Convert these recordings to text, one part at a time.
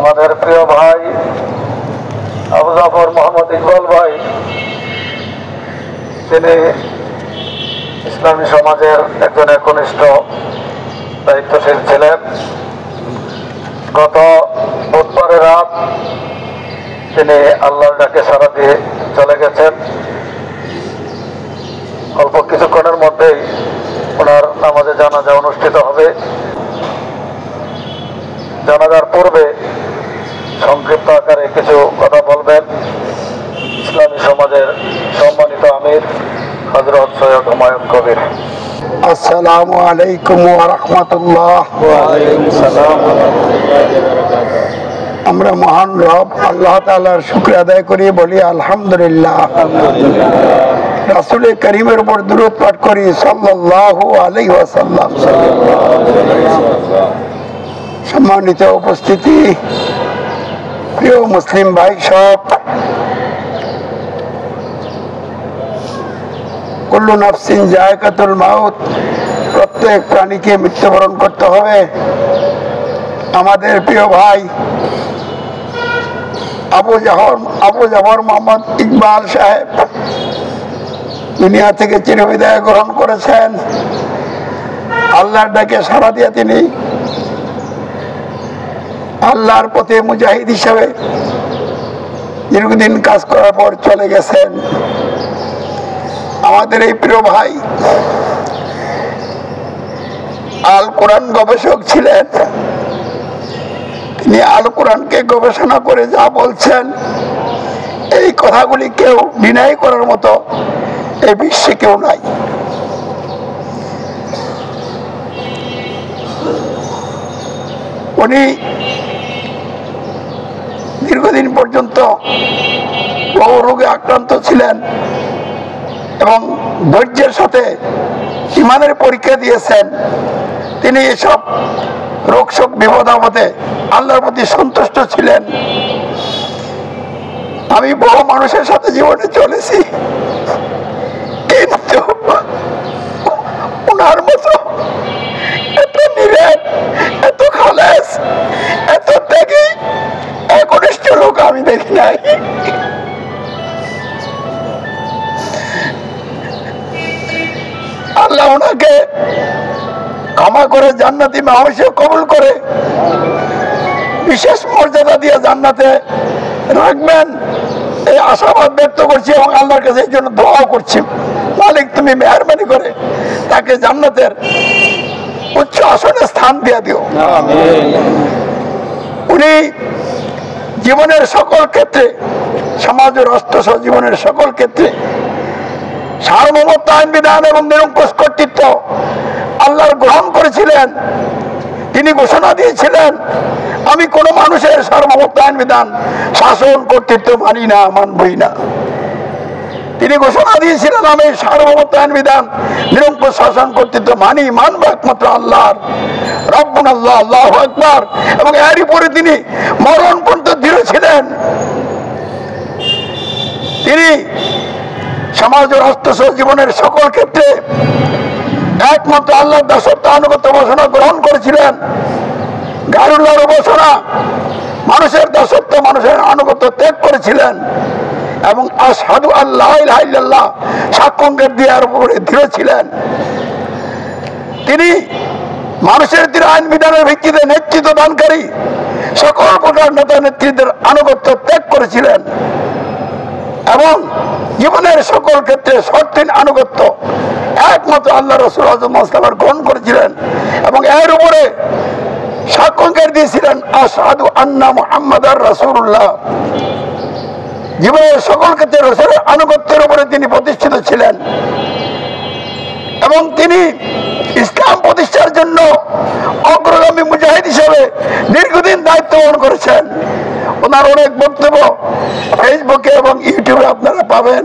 আমাদের প্রিয় ভাই আবু জাফর মোহাম্মদ ইকবাল ভাই, তিনি ইসলামী সমাজের একজন একনিষ্ঠ দায়িত্বশীল ছিলেন। গত বুধবারের রাত তিনি আল্লাহর ডাকে সাড়া দিয়ে চলে গেছেন। অল্প কিছুক্ষণের মধ্যেই ওনার নামাজে জানাজা অনুষ্ঠিত হবে। জানাজার পূর্বে সংক্ষিপ্ত আকারে কিছু কথা বলবেন ইসলামী সমাজের সম্মানিত আমির হযরত সৈয়দ হুমায়ুন কবির। আসসালামু আলাইকুম ওয়া রাহমাতুল্লাহ। আমরা মহান রব আল্লাহ তাআলার শুকর আদায় করি, বলি আলহামদুলিল্লাহ। রাসূল করিমের উপর দুরূদ পাঠ করি সাল্লাল্লাহু আলাইহি ওয়াসাল্লাম। সম্মানিত উপস্থিতি, প্রিয় মুসলিম ভাই সব, কুল্লু নাফসিন যায়কাতুল মাউত, প্রত্যেক প্রাণীকে মৃত্যুবরণ করতে হবে। আমাদের প্রিয় ভাই আবু জাফর মোহাম্মদ ইকবাল সাহেব দুনিয়া থেকে চিরবিদায় গ্রহণ করেছেন। আল্লাহর ডাকে সাড়া দিয়ে তিনি আল্লাহর পথে মুজাহিদ হিসাবে দীর্ঘদিন কাজ করার পর চলে গেছেন। আমাদের এই প্রিয় ভাই আল কোরআন গবেষক ছিলেন। তিনি আল কোরআনকে গবেষণা করে যা বলছেন, এই কথাগুলি কেউ ডিনাই করার মতো এই বিশ্বে কেউ নাই। উনি দীর্ঘদিন পর্যন্ত বহু রোগে আক্রান্ত ছিলেন এবং ধৈর্যের সাথে ঈমানের পরীক্ষা দিয়েছেন। তিনি এসব রোগ শোক বিপদ আপদে আল্লাহর প্রতি সন্তুষ্ট ছিলেন। আমি বহু মানুষের সাথে জীবনে চলেছি, কিন্তু ওনার মতো এত নিরেট, এত খালেস, এত ত্যাগী একনিষ্ঠ লোক আমি দেখি নাই। আল্লাহ ওনাকে ক্ষমা করে জান্নাতি মাহশে কবুল করে বিশেষ মর্যাদা দিয়ে জান্নাতে রাখবেন, এই আশাবাদ ব্যক্ত করছি এবং আল্লাহর কাছে এই জন্য দোয়া করছি। মালিক, তুমি মেহরবানি করে তাকে জান্নাতের উচ্চ আসনে স্থান দিয়ে দিও। উনি জীবনের সকল ক্ষেত্রে, সমাজ ও রাষ্ট্র সহ জীবনের সকল ক্ষেত্রে সার্বভৌমত্ব, আইন বিধান এবং নিরঙ্কুশ কর্তৃত্ব আল্লাহর গ্রহণ করেছিলেন। তিনি ঘোষণা দিয়েছিলেন, আমি কোন মানুষের সার্বভৌমত্ব, আইন বিধান, শাসন, কর্তৃত্ব মানি না, মানবই না। তিনি ঘোষণা দিয়েছিলেন, আমি সার্বভৌমত্ব, আইন বিধান, নিরঙ্কুশ শাসন, কর্তৃত্ব মানব একমাত্র আল্লাহর। রব্বুনা আল্লাহ, আল্লাহু আকবার। এবং এরই পরে তিনি মরণ পর্যন্ত দৃঢ় ছিলেন। তিনি সমাজ ও রাষ্ট্র সহ জীবনের সকল ক্ষেত্রে একমাত্র আল্লাহর দাসত্ব, আনুগত্য ঘোষণা গ্রহণ করেছিলেন। গায়রুল্লাহর ঘোষণা, মানুষের দাসত্ব, মানুষের আনুগত্য ত্যাগ করেছিলেন এবং আশহাদু আল্লা ইলাহা ইল্লাল্লাহ সাক্ষ্য দেওয়ার উপরে দৃঢ় ছিলেন। তিনি মানুষের দৃঢ় আইন বিধানের ভিত্তিতে নেতৃত্ব দানকারী সকল প্রকার নেতা নেতৃত্বের আনুগত্য ত্যাগ করেছিলেন এবং জীবনের সকল ক্ষেত্রে শর্তহীন আনুগত্য একমাত্র আল্লাহ রাসূল সাল্লাল্লাহু গ্রহণ করেছিলেন এবং এর উপরে সাক্ষ্য দিয়েছিলেন আশহাদু আন্না মুহাম্মাদার রাসূলুল্লাহ। জীবনের সকল ক্ষেত্রে রাসূলের আনুগত্যের উপরে তিনি প্রতিষ্ঠিত ছিলেন এবং তিনি ইসলাম প্রতিষ্ঠার জন্য অগ্রগামী মুজাহিদ হিসেবে দীর্ঘদিন দায়িত্ব পালন করেছেন। ওনার অনেক বক্তব্য ফেসবুকে এবং ইউটিউবে আপনারা পাবেন।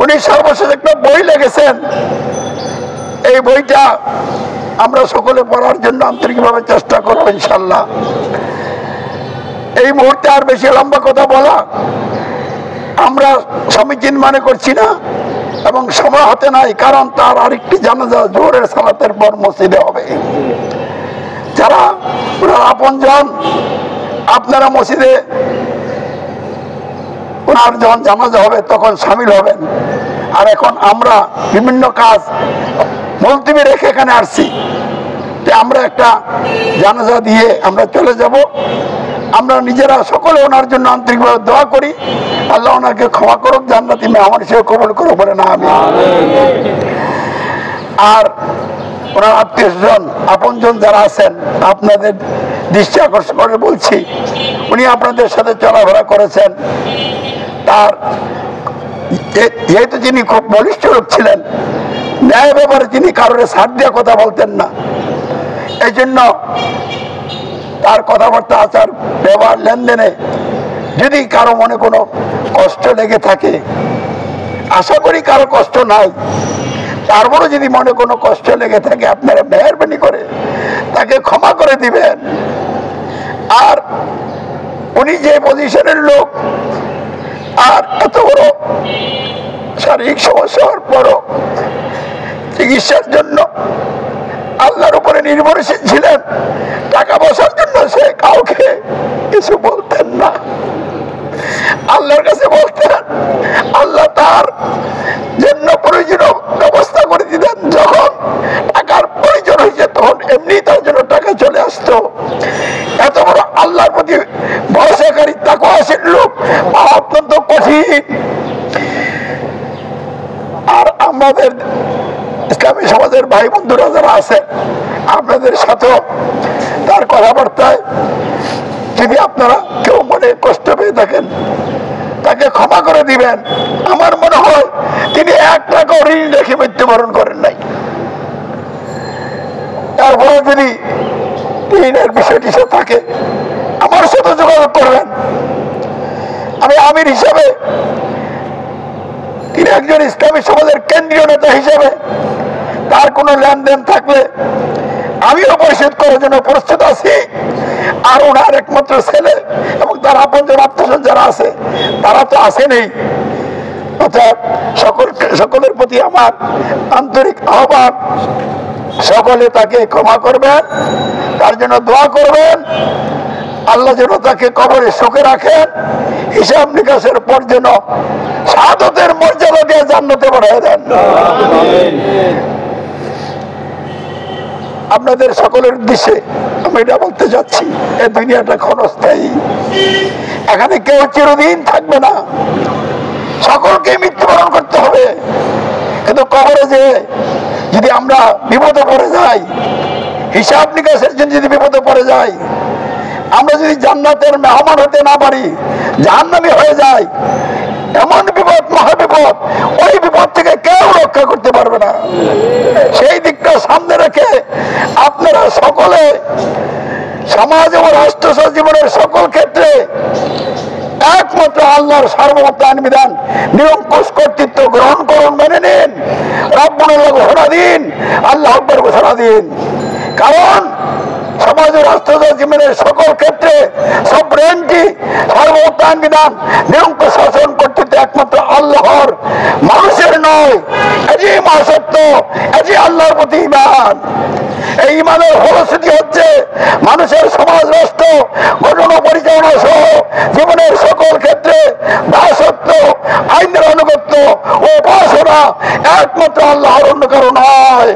উনি সর্বশেষ একটা বই লিখেছেন। এই বইটা আমরা সকলে পড়ার জন্য আন্তরিকভাবে চেষ্টা করবো ইনশাল্লাহ। এই মুহূর্তে আর বেশি লম্বা কথা বলা আমরা সমীচীন মনে করছি না এবং সময় হাতে নাই, কারণ তার আরেকটি জানাজা জোহরের সালাতের পর মসজিদে হবে। যারা ওনার আপনজন আপনারা মসজিদে ওনার যখন জানাজা হবে তখন সামিল হবেন। আর এখন আমরা বিভিন্ন কাজ মুলতবি রেখে এখানে আসছি, যে আমরা একটা জানাজা দিয়ে আমরা চলে যাব। আমরা নিজেরা সকলে ওনার জন্য আন্তরিকভাবে দোয়া করি, আল্লাহ ওনাকে ক্ষমা করুক, জান্নাতি মেহমান হিসেবে কবুল করুক, বলে না আমি। আর ওনার আত্মীয় স্বজন আপনজন যারা আছেন, আপনাদের দৃষ্টি আকর্ষণ করে বলছি, উনি আপনাদের সাথে চলাফেরা করেছেন। তার যেহেতু যিনি খুব বলিষ্ঠ লোক ছিলেন, ন্যায় ব্যাপারে তিনি কারোর ছাড় দিয়ে কথা বলতেন না, এই জন্য তার কথাবার্তা, আচার ব্যবহার, লেনদেনে যদি কারো মনে কোনো কষ্ট লেগে থাকে, আশা করি কারো কষ্ট নাই, তারপরে যদি মনে কোনো কষ্ট লেগে থাকে আপনারা মেহেরবানি করে তাকে ক্ষমা করে দিবেন। আর উনি যে পজিশনের লোক, আর এত বড় শারীরিক সমস্যা হওয়ার পরও চিকিৎসার জন্য আল্লাহর উপরে নির্ভরশীল ছিলেন, টাকা পয়সার জন্য সে কাউকে কিছু বলতেন না, আল্লাহর কাছে বলতেন, আল্লাহ তার জন্য প্রয়োজনীয় ব্যবস্থা করে দিতেন। যখন টাকার প্রয়োজন হয়েছে তখন এমনি তার জন্য টাকা চলে আসতো। এত বড় আল্লাহর প্রতি ভরসাকারী তাকওয়াশীল লোক অত্যন্ত কঠিন। আর আমাদের ইসলামী সমাজের ভাই বন্ধুরা যারা আছে, আপনাদের সাথেও তার কথাবার্তায় যদি আপনারা কেউ মনে কষ্ট পেয়ে থাকেন, তাকে ক্ষমা করে দিবেন। আমার মনে হয় তিনি 1 টাকাও ঋণ রেখে মৃত্যুবরণ করেন নাই। তারপরে যদি ঋণের বিষয়টি সে থাকে, আমার সাথে যোগাযোগ করবেন। আমি আমির হিসাবে, তিনি একজন ইসলামী সমাজের কেন্দ্রীয় নেতা হিসেবে তার কোনো লেনদেন থাকলে আমিও পরিশোধ করার জন্য প্রস্তুত আছি। আর ওনার একমাত্র ছেলে এবং তার আপনজন আত্মীয়স্বজন যারা আছে, তারা তো আসেনি। অর্থাৎ সকলের প্রতি আমার আন্তরিক আহ্বান, সকলে তাকে ক্ষমা করবেন, তার জন্য দোয়া করবেন, আল্লাহ যেন তাকে কবরে সুখে রাখেন, হিসাব নিকাশের পর যেন শাহাদাতের মর্যাদা দিয়ে জান্নাতে বাড়িয়ে দেন। আপনাদের সকলের উদ্দেশ্যে আমি এটা বলতে চাচ্ছি, এই দুনিয়াটা ক্ষণস্থায়ী, এখানে কেউ চিরদিন থাকবে না, সকলকে মৃত্যুবরণ করতে হবে। কিন্তু কবরে যে যদি আমরা বিপদে পড়ে যাই, হিসাব নিকাশের জন্য যদি বিপদে পড়ে যাই, আমরা যদি জান্নাতের মেহমান হতে না পারি, জাহান্নামী হয়ে যায়, এমন বিপদ, মহাবিপদ, ওই বিপদ থেকে কেউ রক্ষা করতে পারবে না। সেই দিকটা সামনে রেখে আপনারা সকলে সমাজ এবং রাষ্ট্র জীবনের সকল ক্ষেত্রে একমাত্র আল্লাহর সার্বভৌম আইন বিধান নিরঙ্কুশ কর্তৃত্ব গ্রহণ করুন, মেনে নিন, রব্বুল ঘোষণা দিন, আল্লাহ আকবার ঘোষণা দিন। কারণ সমাজ ও রাষ্ট্র জীবনের সকল ক্ষেত্রে সবরেন্টি সার্বভৌম আইন বিধান নিরঙ্কুশ শাসন কর্তৃত্ব একমাত্র আল্লাহর, মানুষের নয়। এটি মহাসত্য, এটি আল্লাহর প্রতি ঈমান। এই ঈমানের ফলশ্রুতি হচ্ছে মানুষের সমাজ, রাষ্ট্র গঠন পরিচালনা সহ জীবনের সকল ক্ষেত্রে দাসত্ব, আইনের আনুগত্য ও উপাসনা একমাত্র আল্লাহর, অন্য কারো নয়।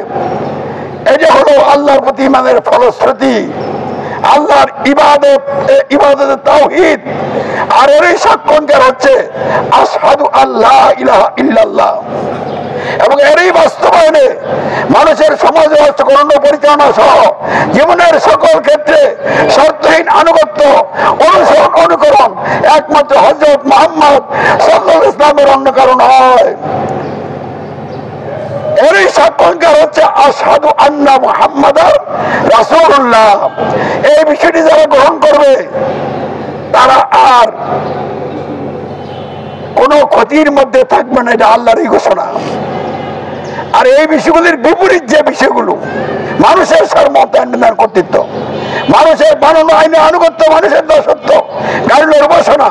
এটা হলো আল্লাহর প্রতি ঈমানের ফলশ্রুতি, আল্লাহর ইবাদত, ইবাদতের তাওহীদ। আর এরই সাক্ষ্যকার হচ্ছে আশহাদু আল্লা ইলাহা ইল্লাল্লাহ। এবং এরই বাস্তবায়নে মানুষের সমাজ রাষ্ট্রকরণ পরিচালনা সহ জীবনের সকল ক্ষেত্রে শর্তহীন আনুগত্য, অনুসরণ, অনুকরণ একমাত্র হযরত মুহাম্মদ সাল্লাল্লাহু আলাইহি ওয়াসাল্লামের, অন্য কারণ হয়। এরই সাক্ষ্যকার হচ্ছে আশহাদু আন্না মুহাম্মাদার রাসূলুল্লাহ। এই বিষয়টি যারা গ্রহণ করবে তারা আর কোনো ক্ষতির মধ্যে থাকবে না, এটা আল্লাহরই ঘোষণা। আর এই বিষয়গুলির বিপরীত যে বিষয়গুলো, মানুষের সার্বভৌম কর্তৃত্ব, মানুষের বানানো আইনের আনুগত্য, মানুষের দাসত্ব, গাড়ির উপাসনা,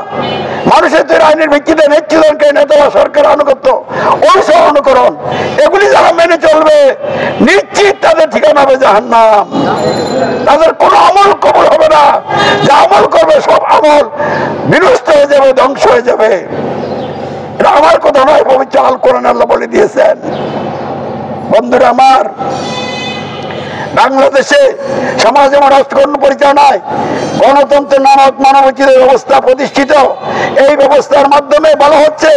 মানুষের তৈরি আইনের ভিত্তিতে নেতৃত্বকে নেতা বা সরকার আনুগত্য, ঐসব অনুকরণ, এগুলি যারা মেনে চলবে নিশ্চিত তাদের ঠিকানা হবে জাহান্নাম। তাদের কোনো আমল কবুল হবে না, যা আমল করবে সব আমল বিনষ্ট হয়ে যাবে, ধ্বংস হয়ে যাবে। এটা আমার কথা নয়, পবিত্র আল কোরআনে আল্লাহ বলে দিয়েছেন। বন্ধুরা আমার, বাংলাদেশে সমাজ এবং রাষ্ট্রকরণ পরিচালনায় গণতন্ত্রের নামক মানবোচিত ব্যবস্থা প্রতিষ্ঠিত। এই ব্যবস্থার মাধ্যমে বলা হচ্ছে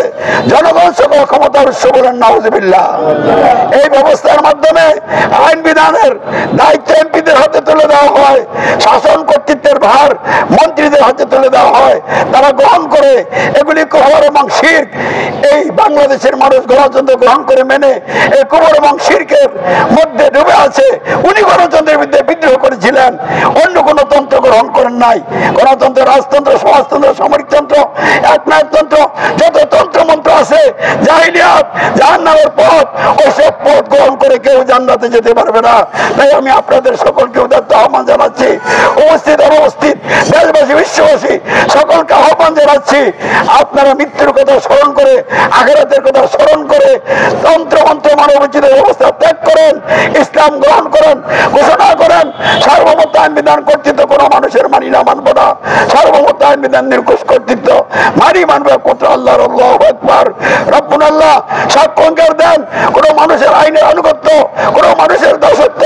জনগণ সকল ক্ষমতার উৎস বলেন নাউজুবিল্লাহ। এই ব্যবস্থার মাধ্যমে আইন বিধানের দায়িত্ব এমপিদের হাতে তুলে দেওয়া হয়, শাসন কর্তৃত্বের ভার মন্ত্রীদের হাতে তুলে দেওয়া হয়, তারা গ্রহণ করে এগুলি কুফর এবং শিরক। এই বাংলাদেশের মানুষ গণতন্ত্র গ্রহণ করে মেনে এই কুফর এবং শিরকের মধ্যে ডুবে আছে। উনি গণতন্ত্রের বিরুদ্ধে বিদ্রোহ করেছিলেন, অন্য কোন তন্ত্র গ্রহণ করেন নাই। গণতন্ত্র, রাজতন্ত্র, সমাজতন্ত্র, সামরিকতন্ত্র, একনায়কতন্ত্র, যত তন্ত্র মন্ত্র আছে, জাহিলিয়াত, জাহান্নামের পথ, ওইসব পথ গ্রহণ করে কেউ জান্নাতে যেতে পারবে না। তাই আমি আপনাদের সকলকে উদাত্ত আহ্বান জানাচ্ছি, উপস্থিত অনবস্থিত দেশবাসী, বিশ্ববাসী সকলকে আহ্বান জানাচ্ছি, আপনারা মৃত্যুর কথা স্মরণ করে, আখিরাতের কথা স্মরণ করে তন্ত্র মন্ত্র মানবোচিত ব্যবস্থা ত্যাগ করেন, ইসলাম গ্রহণ করেন, ঘোষণা করেন সার্বভৌমত্ব আইন বিধান কর্তৃত্ব কোনো মানুষের মানি না, মানব না। সার্বভৌমত্ব আইন বিধান নির্ঘোষ কর্তৃত্ব মানবে কোথা আল্লাহর। আল্লাহু আকবার। রব্বুল আল্লাহ সাক্ষ্য অঙ্গীকার দেন, কোনো মানুষের আইনের আনুগত্য, কোনো মানুষের দাসত্ব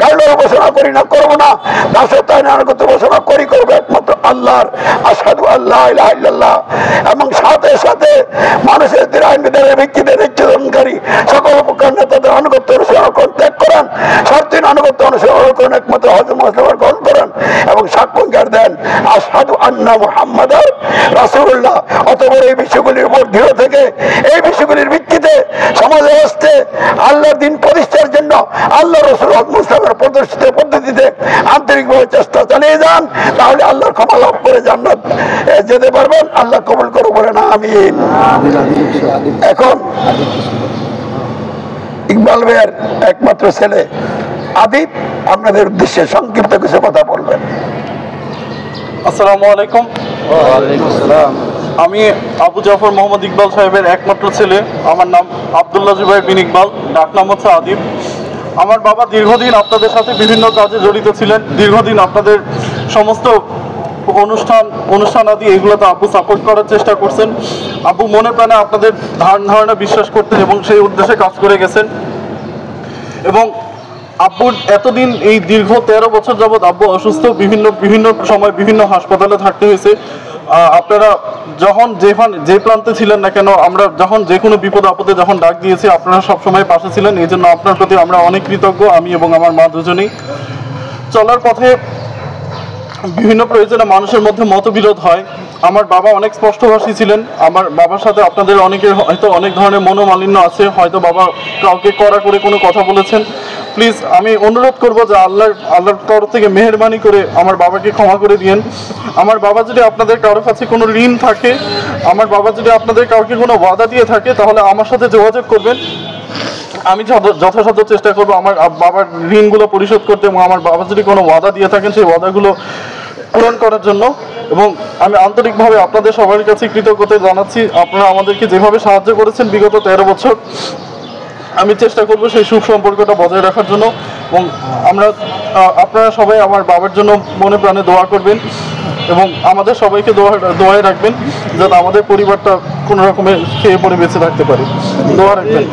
কারোর ঘোষণা করি না, করবো না। দাসত্ব আইনের আনুগত্য ঘোষণা করবে একমাত্র আল্লাহর। আশহাদু আল্লা ইলাহা ইল্লাল্লাহ। এবং সাথে সাথে মানুষের আইন বিধানের ব্যক্তিদের নির্যাতনকারী সকল প্রকার নেতাদের আনুগত্য অনুসরণ করেন, ত্যাগ করেন, শর্তিন আনুগত্য অনুসরণ করেন, একমাত্র হযরত মুহাম্মদ গ্রহণ করেন এবং সাক্ষ্য অঙ্গীকার দেন আশহাদু আন্না মুহাম্মাদার রাসূলুল্লাহ। অতঃপর এই বিষয়গুলির উপর দৃঢ় থেকে এই বিষয়গুলির ভিত্তিতে সমাজ ব্যবস্থায় আল্লাহর দিন প্রতিষ্ঠার জন্য আল্লাহ রাসূল মুস্তাফার প্রদর্শিত পদ্ধতিতে আন্তরিকভাবে চেষ্টা চালিয়ে যান, তাহলে আল্লাহর ক্ষমা লাভ করে জান্নাত যেতে পারবেন। আল্লাহ কবুল করুন, বলেন আমিন। এখন ইকবাল ভাইয়ের একমাত্র ছেলে আদিব আপনাদের উদ্দেশ্যে সংক্ষিপ্ত কিছু কথা বলবেন। আসসালামু আলাইকুম। আমি আবু জাফর মোহাম্মদ ইকবাল সাহেবের একমাত্র ছেলে। আমার নাম আব্দুল্লাহ জুবাইর বিন ইকবাল, ডাক নাম হচ্ছে আদিব। আমার বাবা দীর্ঘদিন আপনাদের সাথে বিভিন্ন কাজে জড়িত ছিলেন, দীর্ঘদিন আপনাদের সমস্ত অনুষ্ঠান আদি এগুলোতে আব্বু সাপোর্ট করার চেষ্টা করছেন। আব্বু মনে প্রাণে আপনাদের ধারণা বিশ্বাস করতেন এবং সেই উদ্দেশ্যে কাজ করে গেছেন। এবং আব্বুর এতদিন এই দীর্ঘ 13 বছর যাবৎ আব্বু অসুস্থ, বিভিন্ন সময় বিভিন্ন হাসপাতালে থাকতে হয়েছে। আপনারা যখন যে প্রান্তে ছিলেন না কেন, আমরা যখন যে কোনো বিপদ আপদে যখন ডাক দিয়েছি আপনারা সবসময় পাশে ছিলেন। এই জন্য আপনার প্রতি আমরা অনেক কৃতজ্ঞ, আমি এবং আমার মা দুজনেই। চলার পথে বিভিন্ন প্রয়োজনে মানুষের মধ্যে মতবিরোধ হয়। আমার বাবা অনেক স্পষ্টভাষী ছিলেন। আমার বাবার সাথে আপনাদের অনেকের হয়তো অনেক ধরনের মনোমালিন্য আছে, হয়তো বাবা কাউকে কড়া করে কোনো কথা বলেছেন। প্লিজ আমি অনুরোধ করব যে আল্লাহর তরফ থেকে মেহেরবানি করে আমার বাবাকে ক্ষমা করে দিয়েন। আমার বাবা যদি আপনাদের কারোর কাছে কোনো ঋণ থাকে, আমার বাবা যদি আপনাদের কাউকে কোনো ওয়াদা দিয়ে থাকে, তাহলে আমার সাথে যোগাযোগ করবেন। আমি যথাসাধ্য চেষ্টা করবো আমার বাবার ঋণগুলো পরিশোধ করতে, এবং আমার বাবা যদি কোনো ওয়াদা দিয়ে থাকেন সেই ওয়াদাগুলো পূরণ করার জন্য। এবং আমি আন্তরিকভাবে আপনাদের সবার কাছে কৃতজ্ঞতা জানাচ্ছি। আপনারা আমাদেরকে যেভাবে সাহায্য করেছেন বিগত 13 বছর, আমি চেষ্টা করব সেই সুসম্পর্কটা বজায় রাখার জন্য। এবং আপনারা সবাই আমার বাবার জন্য মনে প্রাণে দোয়া করবেন এবং আমাদের সবাইকে দোয়ায় রাখবেন, যাতে আমাদের পরিবারটা কোনো রকমের খেয়ে পড়ে বেঁচে থাকতে পারে। দোয়া রাখবেন।